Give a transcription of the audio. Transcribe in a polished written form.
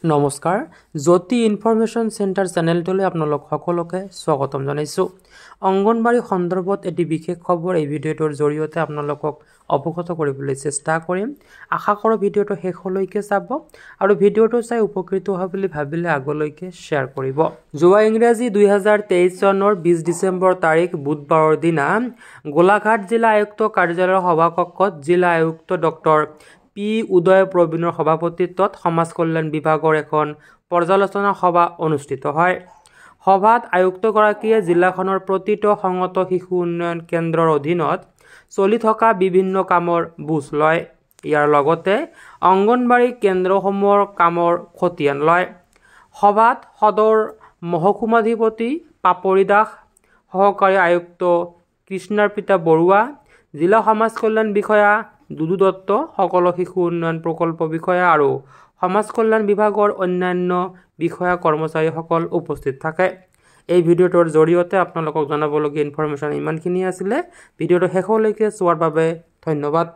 নমস্কাৰ জ্যোতি information centre চেনেলটোলৈ আপোনালোক সকলোকে স্বাগতম জনাইছোঁ অংগনবাড়ী সন্দৰ্ভত এটি বিশেষ খবৰ এই ভিডিঅ'টোৰ জৰিয়তে আপোনালোকক অৱগত কৰিবলৈ চেষ্টা কৰিম আশা কৰোঁ ভিডিঅ'টো শেষলৈকে চাব আৰু ভিডিঅ'টো চাই উপকৃত হোৱা বুলি ভাবিলে আগলৈকে শ্বেয়াৰ কৰিব যোৱা ইংৰাজী 2023 চনৰ 20 ডিচেম্বৰ তাৰিখ বুধবাৰৰ দিনা গোলাঘাট জিলা আয়ুক্ত কাৰ্যালয়ৰ সভাকক্ষত জিলা আয়ুক্ত ডক্টৰ পি উদয় প্ৰবীণৰ সভাপতিত্বত সমাজ কল্যাণ বিভাগৰ এখন পৰ্যালোচনা সভা অনুষ্ঠিত হয় সভাত আয়ুক্তগৰাকীয়ে জিলাখনৰ প্ৰতিটো সংগত শিশু উন্নয়ন কেন্দ্ৰৰ অধীনত চলি থকা বিভিন্ন কামৰ বুজ লয় ইয়াৰ লগতে অংগনবাড়ী কেন্দ্ৰসমূহৰ কামৰ খতিয়ান লয় সভাত সদৰ মহকুমাধিপতি পাপৰি দাস সহকাৰী আয়ুক্ত কৃষ্ণাৰ্পিতা বৰুৱা জিলা সমাজ কল্যাণ বিষয়া দুদু দত্ত সকলো শিশু উন্নয়ন প্ৰকল্প বিষয়া আৰু সমাজ কল্যাণ বিভাগৰ অন্যান্য বিষয়া কৰ্মচাৰীসকল উপস্থিত থাকে এই ভিডিঅ'টোৰ জৰিয়তে আপোনালোকক জনাবলগীয়া ইনফৰমেশ্যন ইমানখিনি আছিল ভিডিঅ'টো শেষলৈকে চোৱাৰ বাবে ধন্যবাদ